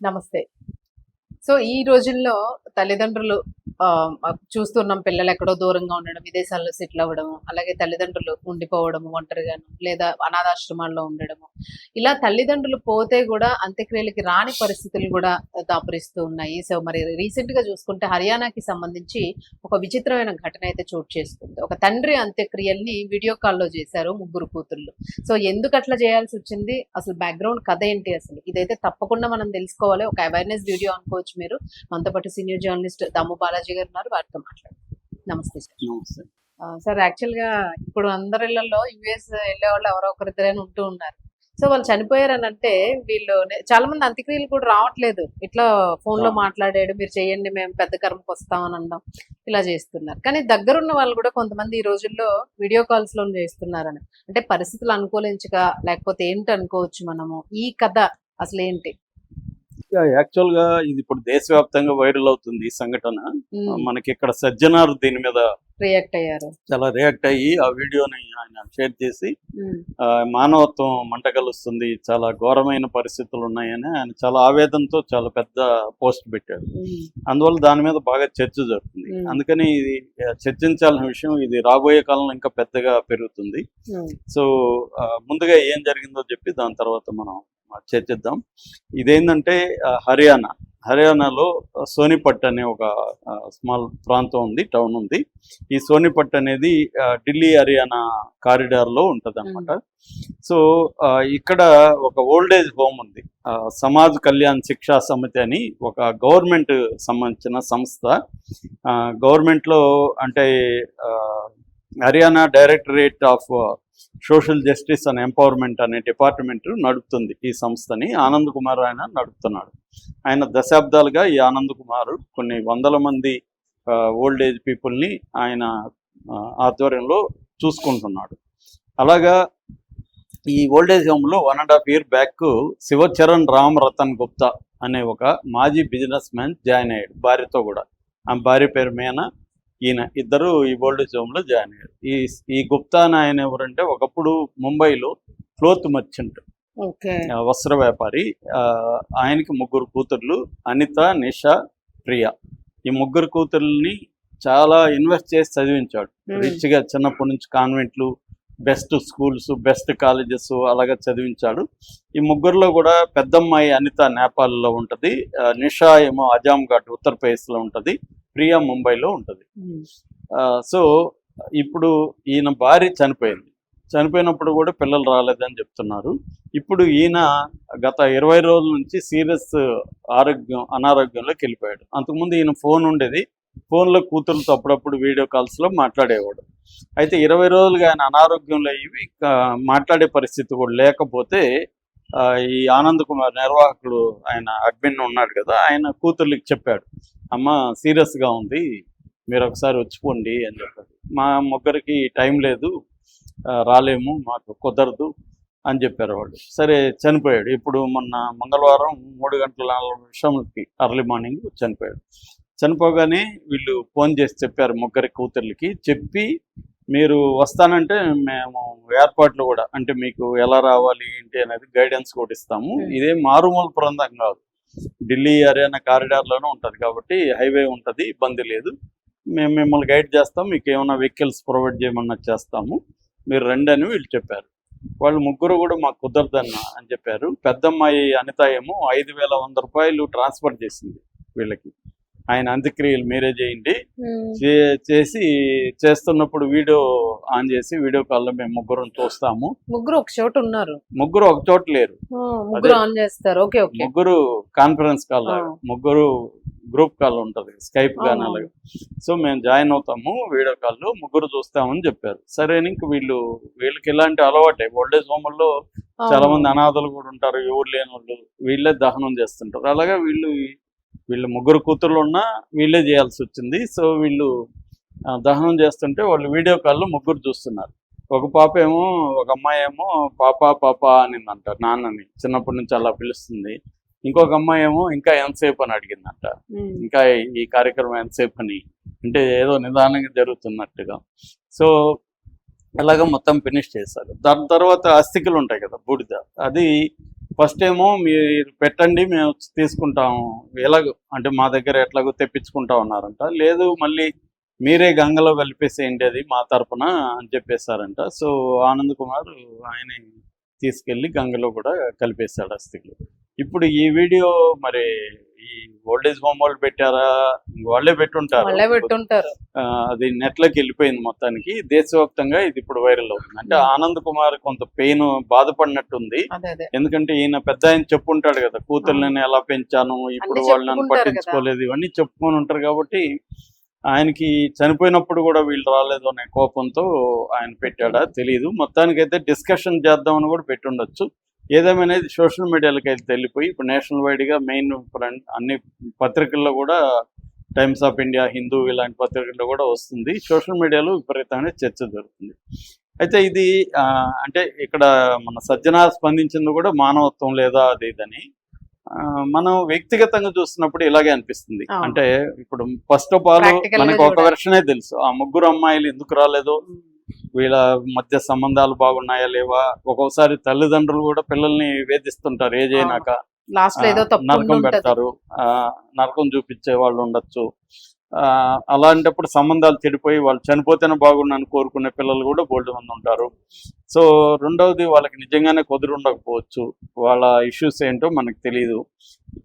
నమస్తే. సో, ఈ రోజుల్లో తల్లిదండ్రులు చూస్తున్నాం పిల్లలు ఎక్కడో దూరంగా ఉండడం, విదేశాల్లో సెటిల్ అవ్వడము, అలాగే తల్లిదండ్రులు ఉండిపోవడము ఒంటరిగాను, లేదా అనాథాశ్రమాల్లో ఉండడము. ఇలా తల్లిదండ్రులు పోతే గూడా అంత్యక్రియలకి రాని పరిస్థితులు గూడా దాపురిస్తూ ఉన్నాయి. సో, మరి రీసెంట్‌గా చూసుకుంటే హర్యానాకి సంబంధించి ఒక విచిత్రమైన ఘటన అయితే చోటు చేసుకుంది. ఒక తండ్రి అంత్యక్రియల్ని వీడియో కాల్‌లో చేశారు ముగ్గురు కూతుర్లు. సో, ఎందుకట్లా చేయాల్సొచ్చింది? అసలు బ్యాక్‌గ్రౌండ్ కథ ఏంటి అసలు? ఇదైతే తప్పకుండా మనం తెలుసుకోవాలి. ఒక అవేర్‌నెస్ వీడియో అనుకోవచ్చు మీరు. మనతో పాటు సీనియర్ జర్నలిస్ట్ దాము బాలాజీ గారు ఉన్నారు. వారితో మాట్లాడదాం. నమస్తే సార్. నమస్తే. సార్ యాక్చువల్‌గా ఇప్పుడు అందరి ఇళ్లలో యూఎస్ ఎళ్ళేవాళ్ళు ఎవరో ఒకరిద్దరైనా ఉంటూ ఉన్నారు. సో, వాళ్ళు చనిపోయారనంటే వీళ్ళు చాలా మంది అంత్యక్రియలు కూడా రావట్లేదు. ఇట్లా ఫోన్‌లో మాట్లాడాడు, మీరు చేయండి మేము పెద్ద కర్మకొస్తాం అని అనడం. ఇలా చేస్తున్నారు. కానీ దగ్గరున్న వాళ్ళు కూడా కొంతమంది ఈ రోజుల్లో వీడియో కాల్స్‌లోనే చేస్తున్నారని. అంటే పరిస్థితులు అనుకూలించక లేకపోతే ఏంటనుకోవచ్చు మనము? ఈ కథ అసలేంటి? యాక్చువల్‌గా ఇది ఇప్పుడు దేశవ్యాప్తంగా వైరల్ అవుతుంది ఈ సంఘటన. మనకి ఇక్కడ సజ్జనార్ దీని మీద రియాక్ట్ అయ్యారు. చాలా రియాక్ట్ అయ్యి ఆ వీడియోని ఆయన షేర్ చేసి మానవత్వం మంటగలుస్తుంది, చాలా ఘోరమైన పరిస్థితులు ఉన్నాయని ఆయన చాలా ఆవేదనతో చాలా పెద్ద పోస్ట్ పెట్టాడు. అందువల్ల దాని మీద బాగా చర్చ జరుగుతుంది. అందుకని ఇది చర్చించాల్సిన విషయం. ఇది రాబోయే కాలంలో ఇంకా పెద్దగా పెరుగుతుంది. సో ముందుగా ఏం జరిగిందో చెప్పి దాని తర్వాత మనం చర్చిద్దాం. ఇదేంటంటే హర్యానాలో సోనిపట్ అనే ఒక స్మాల్ ప్రాంతం ఉంది, టౌన్ ఉంది. ఈ సోనిపట్ అనేది ఢిల్లీ హర్యానా కారిడార్లో ఉంటుంది అనమాట. సో ఇక్కడ ఒక ఓల్డేజ్ హోమ్ ఉంది. సమాజ్ కళ్యాణ్ శిక్షా సమితి అని ఒక గవర్నమెంట్ సంబంధించిన సంస్థ. గవర్నమెంట్లో అంటే Haryana directorate of social justice and empowerment అనే డిపార్ట్మెంట్ నడుపుతుంది ఈ సంస్థని. ఆనంద్ కుమార్ ఆయన నడుపుతున్నాడు. ఆయన దశాబ్దాలుగా ఈ ఆనంద్ కుమార్ కొన్ని వందల మంది ఓల్డ్ ఏజ్ పీపుల్ని ఆయన ఆధ్వర్యంలో చూసుకుంటున్నాడు. అలాగా ఈ ఓల్డ్ ఏజ్ హోమ్లో 1.5 year బ్యాక్ శివచరణ్ రామ్ రతన్ గుప్తా అనే ఒక మాజీ బిజినెస్ మ్యాన్ జాయిన్ అయ్యాడు భార్యతో కూడా. ఆ భార్య పేరు మీనా, ఈయన ఇద్దరు ఈ ఓల్డ్ ఏజ్ హోమ్లో జాయిన్ అయ్యారు. ఈ గుప్తా ఆయన ఎవరంటే ఒకప్పుడు ముంబైలో క్లోత్ మర్చెంట్, వస్త్ర వ్యాపారి. ఆయనకి 3 కూతుర్లు, అనిత, నిషా, ప్రియా. ఈ 3 కూతుర్లని చాలా ఇన్వెస్ట్ చేసి చదివించాడు. రిచ్గా చిన్నప్పటి నుంచి కాన్వెంట్లు, బెస్ట్ స్కూల్స్, బెస్ట్ కాలేజెస్ అలాగా చదివించాడు. ఈ 3లో కూడా పెద్దమ్మాయి అనిత నేపాల్లో ఉంటుంది, నిషా ఏమో అజాంఘాట్ ఉత్తరప్రదేశ్లో ఉంటుంది, ప్రియా ముంబైలో ఉంటుంది. సో ఇప్పుడు ఈయన భార్య చనిపోయినప్పుడు కూడా పిల్లలు రాలేదని చెప్తున్నారు. ఇప్పుడు ఈయన గత 20 రోజుల నుంచి సీరియస్ అనారోగ్యంలోకి వెళ్ళిపోయాడు. అంతకుముందు ఈయన ఫోన్ ఉండేది, ఫోన్లో కూతురులతో అప్పుడప్పుడు వీడియో కాల్స్లో మాట్లాడేవాడు. అయితే 20 రోజులుగా ఆయన అనారోగ్యంలో అయ్యి మాట్లాడే పరిస్థితి కూడా లేకపోతే ఈ ఆనంద్ కుమార్ నిర్వాహకుడు ఆయన అడ్మిన్ ఉన్నాడు కదా, ఆయన కూతుర్లకి చెప్పాడు, అమ్మ సీరియస్గా ఉంది, మీరు ఒకసారి వచ్చిపోండి అని చెప్పాడు. మా 3కి టైం లేదు, రాలేము, మాకు కుదరదు అని చెప్పారు వాళ్ళు. సరే చనిపోయాడు. ఇప్పుడు మొన్న మంగళవారం 3:40 అర్లీ మార్నింగ్ చనిపోయాడు. చనిపోగానే వీళ్ళు ఫోన్ చేసి చెప్పారు 3 కూతుర్లకి. చెప్పి మీరు వస్తానంటే మేము ఏర్పాట్లు కూడా, అంటే మీకు ఎలా రావాలి ఏంటి అనేది గైడెన్స్ కూడా ఇస్తాము. ఇదే మారుమూల ప్రాంతం కాదు, ఢిల్లీ హర్యానా కారిడార్లోనే ఉంటుంది కాబట్టి హైవే ఉంటుంది, ఇబ్బంది లేదు. మేము మిమ్మల్ని గైడ్ చేస్తాం, మీకు ఏమైనా వెహికల్స్ ప్రొవైడ్ చేయమన్నా చేస్తాము, మీరు రండి అని వీళ్ళు చెప్పారు. వాళ్ళు 3 కూడా మాకు కుదరదన్న అని చెప్పారు. పెద్దమ్మాయి అనిత ఏమో 5,100 రూపాయలు ట్రాన్స్ఫర్ చేసింది వీళ్ళకి. ఆయన అంత్యక్రియలు మీరే చేయండి, చేస్తున్నప్పుడు వీడియో ఆన్ చేసి వీడియో కాల్లో మేము 3 చూస్తాము. 3 ఒక చోట ఉన్నారు, 3 ఒక చోట లేరు, 3 ఆన్ చేస్తారు. 3 కాన్ఫరెన్స్ కాల్, 3 గ్రూప్ కాల్ ఉంటుంది, స్కైప్ కానీ అలాగే. సో మేము జాయిన్ అవుతాము వీడియో కాల్లో, 3 చూస్తామని చెప్పారు. సరే ఇంక వీళ్ళకి ఇలాంటి అలవాటే. ఓల్డ్ ఏజ్ హోమ్లో చాలా మంది అనాథలు కూడా ఉంటారు, ఎవరు లేని వాళ్ళు, వీళ్ళే దహనం చేస్తుంటారు. అలాగే వీళ్ళు 3 కూతుర్లు ఉన్నా వీళ్ళే చేయాల్సి వచ్చింది. సో వీళ్ళు దహనం చేస్తుంటే వాళ్ళు వీడియో కాల్లో 3 చూస్తున్నారు. ఒక అమ్మాయి ఏమో పాప అనిందంట నాన్నని, చిన్నప్పటి నుంచి అలా పిలుస్తుంది. ఇంకొక అమ్మాయి ఏమో ఇంకా ఎంతసేపు అని అడిగిందంట, ఇంకా ఈ కార్యక్రమం ఎంతసేపు అని, అంటే ఏదో నిదానంగా జరుగుతున్నట్టుగా. సో అలాగా మొత్తం ఫినిష్ చేశారు. దాని తర్వాత అస్థికలు ఉంటాయి కదా, బూడిద, అది ఫస్ట్ ఏమో మీరు పెట్టండి మేము వచ్చి తీసుకుంటాము, ఎలాగో అంటే మా దగ్గర ఎట్లాగో తెప్పించుకుంటా ఉన్నారంట. లేదు మళ్ళీ మీరే గంగలో కలిపేసేయండి అది మా తరపున అని చెప్పేశారంట. సో ఆనంద్ కుమార్ ఆయన తీసుకెళ్లి గంగలో కూడా కలిపేశాడు అస్థికులు. ఇప్పుడు ఈ వీడియో మరి ఈ ఓల్డేజ్ హోమ్ వాళ్ళు పెట్టారా, వాళ్ళే పెట్టుంటారు. వాళ్ళే పెట్టుంటారు. అది నెట్లోకి వెళ్ళిపోయింది మొత్తానికి, దేశవ్యాప్తంగా ఇది ఇప్పుడు వైరల్ అవుతుంది. అంటే ఆనంద్ కుమార్ కొంత పెయిన్ బాధపడినట్టుంది. ఎందుకంటే ఈయన పెద్ద ఆయన చెప్పుంటాడు కదా, కూతుర్ని ఎలా పెంచాను, ఇప్పుడు వాళ్ళు నన్ను పట్టించుకోలేదు, ఇవన్నీ చెప్పుకొని ఉంటారు. కాబట్టి ఆయనకి చనిపోయినప్పుడు కూడా వీళ్ళు రాలేదు అనే కోపంతో ఆయన పెట్టాడా తెలియదు. మొత్తానికైతే డిస్కషన్ చేద్దామని కూడా పెట్టుండొచ్చు. ఏదేమైనా సోషల్ మీడియాలోకి అయితే వెళ్ళిపోయి ఇప్పుడు నేషనల్ వైడ్గా మెయిన్ అన్ని పత్రికల్లో కూడా టైమ్స్ ఆఫ్ ఇండియా, హిందూ ఇలాంటి పత్రికల్లో కూడా వస్తుంది. సోషల్ మీడియాలో విపరీతమైన చర్చ జరుగుతుంది. అయితే ఇది అంటే ఇక్కడ మన సజ్జనార్ స్పందించింది కూడా మానవత్వం లేదా అది ఇదని. మనం వ్యక్తిగతంగా చూస్తున్నప్పుడు ఇలాగే అనిపిస్తుంది. అంటే ఇప్పుడు ఫస్ట్ ఆఫ్ ఆల్ మనకు ఒక వెర్షనే తెలుసు, ఆ ముగ్గురు అమ్మాయిలు ఎందుకు రాలేదో, వీళ్ళ మధ్య సంబంధాలు బాగున్నాయా లేవా. ఒక్కొక్కసారి తల్లిదండ్రులు కూడా పిల్లల్ని వేధిస్తుంటారు, ఏజ్ అయినాక నరకం పెడతారు, నరకం చూపించే వాళ్ళు ఉండొచ్చు. అలాంటప్పుడు సంబంధాలు చెడిపోయి వాళ్ళు చనిపోతేనే బాగుండని కోరుకునే పిల్లలు కూడా బోల్డ్ మంది ఉంటారు. సో రెండవది వాళ్ళకి నిజంగానే కుదిరి ఉండకపోవచ్చు, వాళ్ళ ఇష్యూస్ ఏంటో మనకు తెలియదు.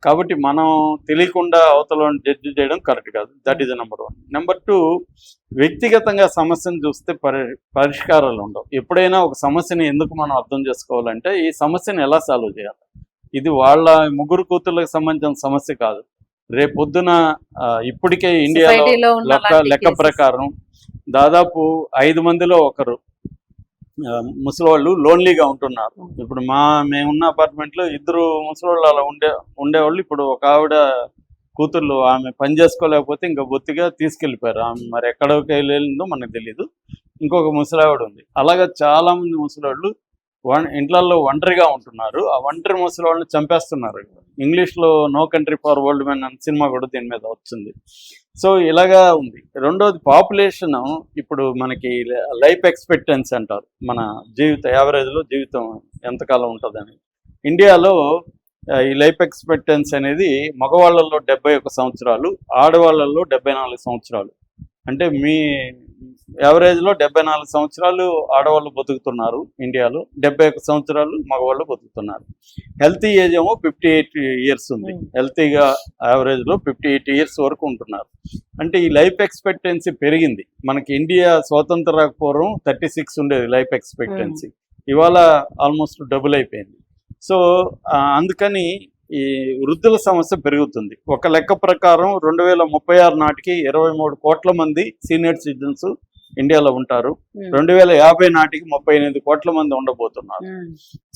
కాబట్టి మనం తెలియకుండా అవతల జడ్జి చేయడం కరెక్ట్ కాదు. That is number 1. నెంబర్ 2, వ్యక్తిగతంగా సమస్యను చూస్తే పరిష్కారాలు ఉండవు. ఎప్పుడైనా ఒక సమస్యని ఎందుకు మనం అర్థం చేసుకోవాలంటే ఈ సమస్యను ఎలా సాల్వ్ చేయాలి. ఇది వాళ్ళ ముగ్గురు కూతుర్లకు సంబంధించిన సమస్య కాదు. రేపొద్దున ఇప్పటికే ఇండియాలో లెక్క ప్రకారం దాదాపు 5 మందిలో ఒకరు ముసలివాళ్ళు లోన్లీగా ఉంటున్నారు. ఇప్పుడు మేమున్న అపార్ట్మెంట్లో 2 ముసలివాళ్ళు అలా ఉండేవాళ్ళు. ఇప్పుడు ఒక ఆవిడ కూతుర్లు ఆమె పని చేసుకోలేకపోతే ఇంకా బొత్తిగా తీసుకెళ్ళిపోయారు. ఆమె మరి ఎక్కడికి వెళ్ళిందో మనకు తెలియదు. ఇంకొక ముసలావిడ ఉంది. అలాగా చాలా మంది ముసలివాళ్ళు ఇంట్లలో ఒంటరిగా ఉంటున్నారు. ఆ ఒంటరి ముసలి వాళ్ళని చంపేస్తున్నారు. ఇంగ్లీష్లో no country for old men అనే సినిమా కూడా దీని మీద వచ్చింది. సో ఇలాగా ఉంది. రెండోది పాపులేషన్, ఇప్పుడు మనకి లైఫ్ ఎక్స్పెక్టెన్సీ అంటారు, మన యావరేజ్లో జీవితం ఎంతకాలం ఉంటుందని. ఇండియాలో ఈ లైఫ్ ఎక్స్పెక్టెన్సీ అనేది మగవాళ్ళల్లో 71 సంవత్సరాలు, ఆడవాళ్ళల్లో 74 సంవత్సరాలు. అంటే మీ యావరేజ్లో 74 సంవత్సరాలు ఆడవాళ్ళు బతుకుతున్నారు ఇండియాలో, 71 సంవత్సరాలు మగవాళ్ళు బతుకుతున్నారు. హెల్తీ ఏజ్ ఏమో 58 ఇయర్స్ ఉంది. హెల్తీగా యావరేజ్లో 58 ఇయర్స్ వరకు ఉంటున్నారు. అంటే ఈ లైఫ్ ఎక్స్పెక్టెన్సీ పెరిగింది. మనకి ఇండియా స్వాతంత్ర రాకపోవడం 36 ఉండేది లైఫ్ ఎక్స్పెక్టెన్సీ, ఇవాళ ఆల్మోస్ట్ డబుల్ అయిపోయింది. సో అందుకని ఈ వృద్ధుల సమస్య పెరుగుతుంది. ఒక లెక్క ప్రకారం 2036 నాటికి 23 కోట్ల మంది సీనియర్ సిటిజన్స్ ఇండియాలో ఉంటారు. 2050 నాటికి 38 కోట్ల మంది ఉండబోతున్నారు.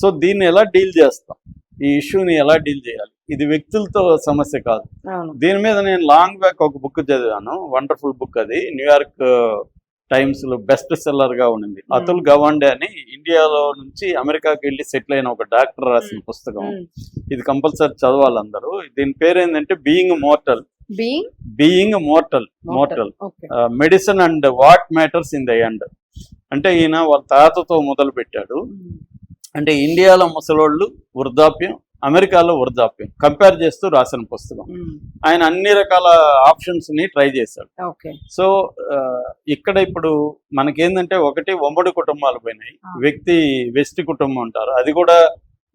సో దీన్ని ఎలా డీల్ చేస్తాం, ఈ ఇష్యూని ఎలా డీల్ చేయాలి? ఇది వ్యక్తులతో సమస్య కాదు. దీని మీద నేను లాంగ్ బ్యాక్ ఒక బుక్ చదివాను, వండర్ఫుల్ బుక్. అది న్యూయార్క్ టైమ్స్ లో బెస్ట్ సెల్లర్ గా ఉండింది. అతుల్ గవాండే అని ఇండియాలో నుంచి అమెరికాకి వెళ్ళి సెటిల్ అయిన ఒక డాక్టర్ రాసిన పుస్తకం. ఇది కంపల్సరీ చదవాలి అందరూ. దీని పేరు ఏంటంటే being mortal. Medicine and what matters in the end. అంటే ఈయన వాళ్ళ తాతతో మొదలు పెట్టాడు. అంటే ఇండియాలో ముసలోళ్ళు వృద్ధాప్యం, అమెరికాలో వృద్ధాప్యం కంపేర్ చేస్తూ రాసిన పుస్తకం. ఆయన అన్ని రకాల ఆప్షన్స్ ని ట్రై చేశాడు. సో ఇక్కడ ఇప్పుడు మనకేందంటే, ఒకటి ఉమ్మడి కుటుంబాలు పోయినాయి, వ్యక్తి కుటుంబం అంటారు, అది కూడా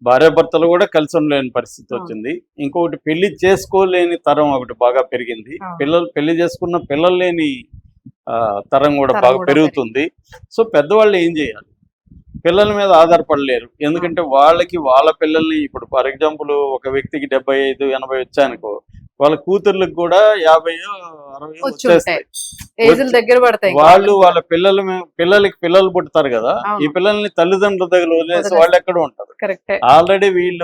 భార్యాభర్తలు కూడా కలిసి ఉండలేని పరిస్థితి వచ్చింది. ఇంకొకటి పెళ్లి చేసుకోలేని తరం ఒకటి బాగా పెరిగింది. పెళ్లి చేసుకున్న పిల్లలు లేని తరం కూడా బాగా పెరుగుతుంది. సో పెద్దవాళ్ళు ఏం చేయాలి? పిల్లల మీద ఆధారపడలేరు. ఎందుకంటే వాళ్ళ పిల్లల్ని, ఇప్పుడు ఫర్ ఎగ్జాంపుల్ ఒక వ్యక్తికి 75-80 వచ్చాయనుకో, వాళ్ళ కూతుర్లకు కూడా 50-60 వచ్చేస్తాయి. వాళ్ళు వాళ్ళ పిల్లలకి పిల్లలు పుడతారు కదా, ఈ పిల్లల్ని తల్లిదండ్రుల దగ్గర వదిలేసి వాళ్ళు ఎక్కడ ఉంటారు? ఆల్రెడీ వీళ్ళ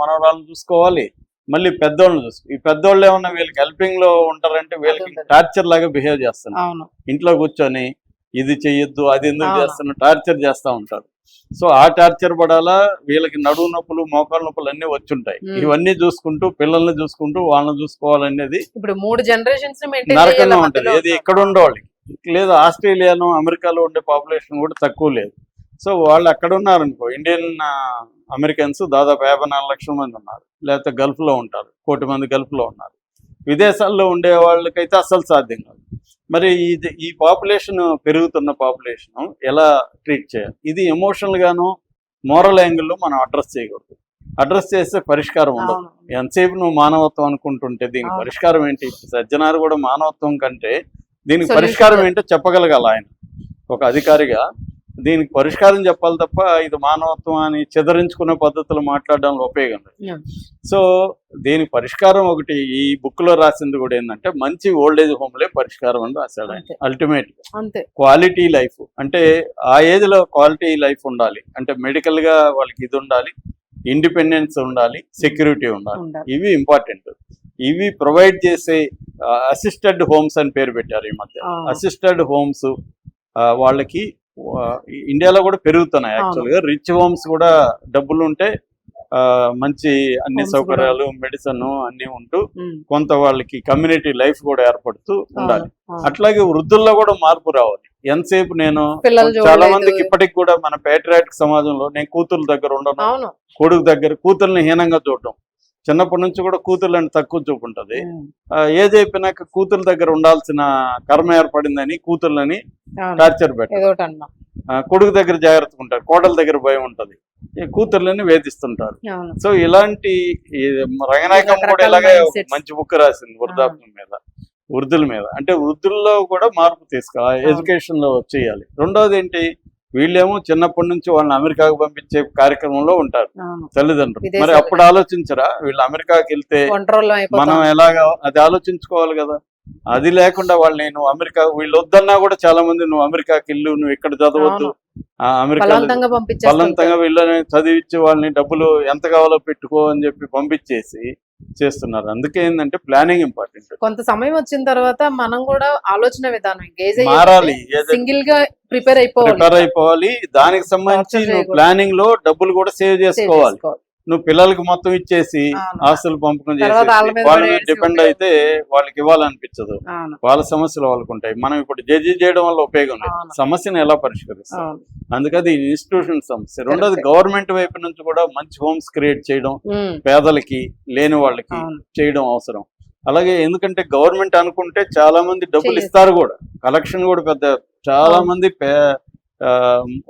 మనవరాలను చూసుకోవాలి, మళ్ళీ పెద్దోళ్ళని చూసుకో. ఈ పెద్దోళ్ళు ఏమన్నా వీళ్ళకి హెల్పింగ్ లో ఉంటారంటే వీళ్ళకి టార్చర్ లాగా బిహేవ్ చేస్తున్నారు. ఇంట్లో కూర్చొని ఇది చెయ్యొద్దు, అది ఎందుకు చేస్తున్నా, టార్చర్ చేస్తూ ఉంటారు. సో ఆ టార్చర్ పడాలా, వీళ్ళకి నడువు నొప్పులు, మోకాళ్ళ నొప్పులు అన్ని వచ్చుంటాయి. ఇవన్నీ చూసుకుంటూ, పిల్లల్ని చూసుకుంటూ, వాళ్ళని చూసుకోవాలనేది ఇప్పుడు 3 జనరేషన్స్ నరకంగా ఉంటది. ఏది ఇక్కడ ఉండేవాళ్ళకి. లేదా ఆస్ట్రేలియాలో, అమెరికాలో ఉండే పాపులేషన్ కూడా తక్కువ లేదు. సో వాళ్ళు అక్కడ ఉన్నారనుకో, ఇండియన్ అమెరికన్స్ దాదాపు 54 లక్షల మంది ఉన్నారు, లేకపోతే గల్ఫ్లో ఉంటారు, 1 కోటి మంది గల్ఫ్లో ఉన్నారు. విదేశాల్లో ఉండే వాళ్ళకైతే అస్సలు సాధ్యం కాదు. మరి ఈ పాపులేషన్ పెరుగుతున్న పాపులేషన్ ఎలా ట్రీట్ చేయాలి? ఇది ఎమోషనల్ గాను మోరల్ యాంగిల్లో మనం అడ్రస్ చేయకూడదు. అడ్రస్ చేస్తే పరిష్కారం ఉండదు. ఎంతసేపు నువ్వు మానవత్వం అనుకుంటుంటే దీనికి పరిష్కారం ఏంటి? సజ్జనారు కూడా మానవత్వం కంటే దీనికి పరిష్కారం ఏంటో చెప్పగలగాలి ఆయన ఒక అధికారిగా. దీనికి పరిష్కారం చెప్పాలి తప్ప ఇది మానవత్వం అని చెదరించుకునే పద్ధతులు మాట్లాడడంలో ఉపయోగం లేదు. సో దీనికి పరిష్కారం ఒకటి ఈ బుక్ లో రాసింది కూడా ఏంటంటే మంచి ఓల్డేజ్ హోమ్లే పరిష్కారం అని రాశాడు ఆయన. అల్టిమేట్ గా క్వాలిటీ లైఫ్ అంటే ఆ ఏజ్ లో క్వాలిటీ లైఫ్ ఉండాలి అంటే మెడికల్ గా వాళ్ళకి ఇది ఉండాలి, ఇండిపెండెన్స్ ఉండాలి, సెక్యూరిటీ ఉండాలి. ఇవి ఇంపార్టెంట్. ఇవి ప్రొవైడ్ చేసే అసిస్టెడ్ హోమ్స్ అని పేరు పెట్టారు ఈ మధ్య. అసిస్టెడ్ హోమ్స్ వాళ్ళకి ఇండియాలో కూడా పెరుగుతున్నాయి. యాక్చువల్గా రిచ్ హోమ్స్ కూడా డబ్బులు ఉంటే మంచి అన్ని సౌకర్యాలు, మెడిసిన్ అన్ని ఉంటూ కొంత వాళ్ళకి కమ్యూనిటీ లైఫ్ కూడా ఏర్పడుతూ ఉండాలి. అట్లాగే వృద్ధుల్లో కూడా మార్పు రావాలి. ఎంతసేపు నేను చాలా మందికి ఇప్పటికి కూడా మన పేట్రియాటిక్ సమాజంలో నేను కూతుర్ల దగ్గర ఉండను, కొడుకు దగ్గర కూతుర్ని హీనంగా చూడటం, చిన్నప్పటి నుంచి కూడా కూతుర్లని తక్కువ చూపు ఉంటుంది. ఏజ్ అయిపోయినాక కూతుర్ల దగ్గర ఉండాల్సిన కర్మ ఏర్పడిందని కూతుర్లని టార్చర్ పెట్టారు, కొడుకు దగ్గర జాగ్రత్తగా ఉంటారు, కోడల దగ్గర భయం ఉంటది, కూతుర్లని వేధిస్తుంటారు. సో ఇలాంటి రంగనాయకం కూడా ఇలాగే మంచి బుక్ రాసింది వృద్ధాప్యం మీద, వృద్ధుల మీద. అంటే వృద్ధుల్లో కూడా మార్పు తీసుకురావాలి, ఎడ్యుకేషన్ లో చేయాలి. రెండోది ఏంటి, వీళ్ళేమో చిన్నప్పటి నుంచి వాళ్ళని అమెరికాకు పంపించే కార్యక్రమంలో ఉంటారు తల్లిదండ్రులు. మరి అప్పుడు ఆలోచించరా వీళ్ళు అమెరికాకి వెళ్తే మనం ఎలాగా, అది ఆలోచించుకోవాలి కదా. అది లేకుండా వాళ్ళు నేను అమెరికా వీళ్ళు వద్దన్నా కూడా చాలా మంది నువ్వు అమెరికాకి వెళ్ళు, నువ్వు ఇక్కడ చదవద్దు, అమెరికా బలవంతంగా వీళ్ళని చదివించి వాళ్ళని డబ్బులు ఎంత కావాలో పెట్టుకో అని చెప్పి పంపించేసి చేస్తున్నారు. అందుకే ఏంటంటే ప్లానింగ్ ఇంపార్టెంట్. కొంత సమయం వచ్చిన తర్వాత మనం కూడా ఆలోచన విధానం మారాలి, సింగిల్ గా ప్రిపేర్ అయిపోవాలి. దానికి సంబంధించి నువ్వు ప్లానింగ్ లో డబ్బులు కూడా సేవ్ చేసుకోవాలి. నువ్వు పిల్లలకి మొత్తం ఇచ్చేసి ఆస్తులు పంపకం చేసి వాళ్ళ మీద డిపెండ్ అయితే వాళ్ళకి ఇవ్వాలనిపించదు, వాళ్ళ సమస్యలు వాళ్ళకు ఉంటాయి. మనం ఇప్పుడు జడ్జి చేయడం వల్ల ఉపయోగం లేదు, సమస్యను ఎలా పరిష్కరిస్తాం. అందుకది ఇన్స్టిట్యూషన్ సమస్య. రెండోది గవర్నమెంట్ వైపు నుంచి కూడా మంచి హోమ్స్ క్రియేట్ చేయడం, పేదలకి లేని వాళ్ళకి చేయడం అవసరం. అలాగే ఎందుకంటే గవర్నమెంట్ అనుకుంటే చాలా మంది డబ్బులు ఇస్తారు కూడా, కలెక్షన్ కూడా పెద్ద చాలా మంది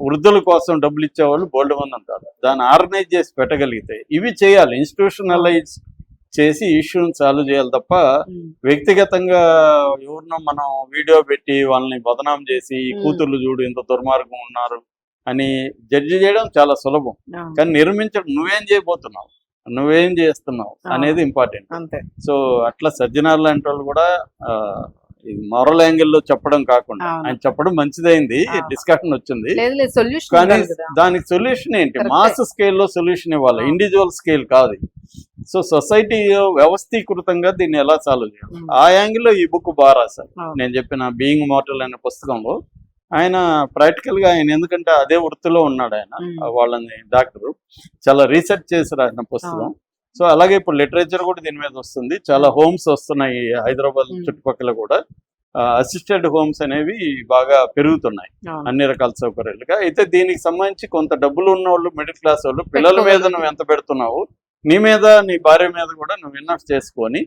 వృద్ధుల కోసం డబ్బులు ఇచ్చేవాళ్ళు బోల్డ్ మంది అంటారు. దాన్ని ఆర్గనైజ్ చేసి పెట్టగలిగితే ఇవి చేయాలి, ఇన్స్టిట్యూషనలైజ్ చేసి ఇష్యూని సాల్వ్ చేయాలి తప్ప వ్యక్తిగతంగా ఎవరినో మనం వీడియో పెట్టి వాళ్ళని బదనాం చేసి కూతుర్లు చూడు ఇంత దుర్మార్గం ఉన్నారు అని జడ్జి చేయడం చాలా సులభం. కానీ నిర్మించడం నువ్వేం చేయబోతున్నావు, నువ్వేం చేస్తున్నావు అనేది ఇంపార్టెంట్. సో అట్లా సజ్జనార్ లాంటి వాళ్ళు కూడా మోరల్ యాంగిల్లో చెప్పడం కాకుండా ఆయన చెప్పడం మంచిదైంది, డిస్కషన్ వచ్చింది. కానీ దానికి సొల్యూషన్ ఏంటి, మాస్ స్కేల్లో సొల్యూషన్ ఇవ్వాలి, ఇండివిజువల్ స్కేల్ కాదు. సో సొసైటీ వ్యవస్థీకృతంగా దీన్ని ఎలా సాల్వ్ చేయాలి, ఆ యాంగిల్లో ఈ బుక్ బాగా రాశారు. నేను చెప్పిన బీయింగ్ మార్టల్ అనే పుస్తకంలో ఆయన ప్రాక్టికల్ గా ఆయన ఎందుకంటే అదే వృత్తిలో ఉన్నాడు ఆయన, వాళ్ళని డాక్టరు చాలా రీసెర్చ్ చేసి రాసిన పుస్తకం. సో అలాగే ఇప్పుడు లిటరేచర్ కూడా దీని మీద వస్తుంది, చాలా హోమ్స్ వస్తున్నాయి హైదరాబాద్ చుట్టుపక్కల కూడా. అసిస్టెడ్ హోమ్స్ అనేవి బాగా పెరుగుతున్నాయి అన్ని రకాల సౌకర్యాలుగా. అయితే దీనికి సంబంధించి కొంత డబ్బులు ఉన్న వాళ్ళు, మిడిల్ క్లాస్ వాళ్ళు, పిల్లల మీద నువ్వు ఎంత పెడుతున్నావు, నీ మీద నీ భార్య మీద కూడా నువ్వు ఇన్వెస్ట్ చేసుకొని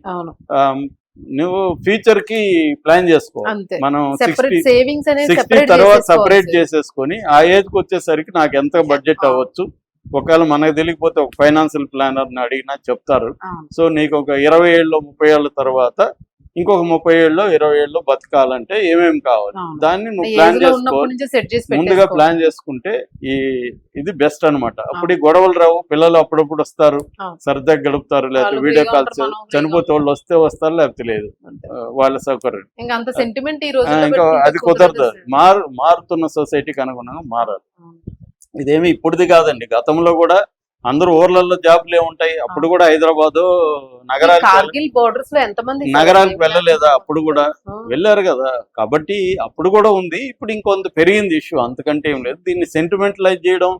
నువ్వు ఫ్యూచర్ కి ప్లాన్ చేసుకో. మనం 60 తర్వాత సపరేట్ చేసేసుకొని ఆ ఏజ్ కి వచ్చేసరికి నాకు ఎంత బడ్జెట్ అవ్వచ్చు, ఒకవేళ మనకు తెలియకపోతే ఒక ఫైనాన్షియల్ ప్లానర్ ని అడిగినా చెప్తారు. సో నీకు ఒక 20 ఏళ్ళు 30 ఏళ్ళ తర్వాత ఇంకొక 30 ఏళ్ళు 20 ఏళ్ళు బతకాలంటే ఏమేమి కావాలి దాన్ని నువ్వు ప్లాన్ చేసుకో, ముందుగా ప్లాన్ చేసుకుంటే ఇది బెస్ట్ అనమాట. అప్పుడు ఈ గొడవలు రావు, పిల్లలు అప్పుడప్పుడు వస్తారు, సరదాగా గడుపుతారు, లేకపోతే వీడియో కాల్స్, చనిపోతే వాళ్ళు వస్తే వస్తారు లేకపోతే లేదు, వాళ్ళ సౌకర్యం. ఇంకా అది కుదరదు, మారుతున్న సొసైటీకి అనుగుణంగా మారాలి. ఇదేమి ఇప్పుడుది కాదండి, గతంలో కూడా అందరూ ఊర్లలో జాబ్లు ఏముంటాయి, అప్పుడు కూడా హైదరాబాదు నగరానికి వెళ్ళలేదా, అప్పుడు కూడా వెళ్ళారు కదా. కాబట్టి అప్పుడు కూడా ఉంది, ఇప్పుడు ఇంకొంత పెరిగింది ఇష్యూ, అంతకంటే ఏం లేదు. దీన్ని సెంటిమెంటలైజ్ చేయడం,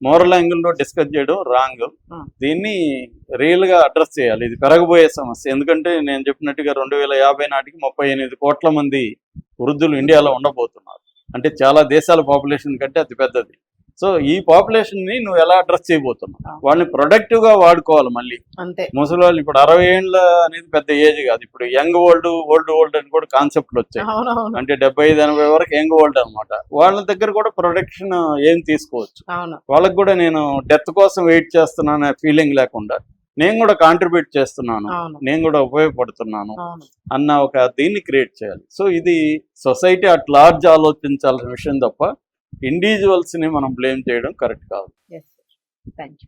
మోరల్ యాంగిల్లో డిస్కస్ చేయడం రాంగ్. దీన్ని రియల్ గా అడ్రస్ చేయాలి, ఇది పెరగబోయే సమస్య. ఎందుకంటే నేను చెప్పినట్టుగా 2050 నాటికి 38 కోట్ల మంది వృద్ధులు ఇండియాలో ఉండబోతున్నారు. అంటే చాలా దేశాల పాపులేషన్ కంటే అతి పెద్దది. సో ఈ పాపులేషన్ ని నువ్వు ఎలా అడ్రస్ చేయబోతున్నావు? అవును. వాళ్ళని ప్రొడక్టివ్ గా వాడుకోవాలి. మళ్ళీ అంతే. ముసలి వాళ్ళు ఇప్పుడు 60 ఏళ్ళ అనేది పెద్ద ఏజ్ కాదు, ఇప్పుడు యంగ్ ఓల్డ్ ఓల్డ్ అని కూడా కాన్సెప్ట్లు వచ్చాయి. అవునవును. అంటే 75-80 వరకు యంగ్ ఓల్డ్ అనమాట. వాళ్ళ దగ్గర కూడా ప్రొడక్షన్ ఏం తీసుకోవచ్చు. అవును. వాళ్ళకి కూడా నేను డెత్ కోసం వెయిట్ చేస్తున్నాను ఫీలింగ్ లేకుండా నేను కూడా కాంట్రిబ్యూట్ చేస్తున్నాను, అవును. నేను కూడా ఉపయోగపడుతున్నాను అవును. అన్న ఒక దీన్ని క్రియేట్ చేయాలి. సో ఇది సొసైటీ అట్ లార్జ్ ఆలోచించాల్సిన విషయం తప్ప ఇండివిజువల్స్ ని మనం బ్లేమ్ చేయడం కరెక్ట్ కాదు. Yes, sir. Thank you.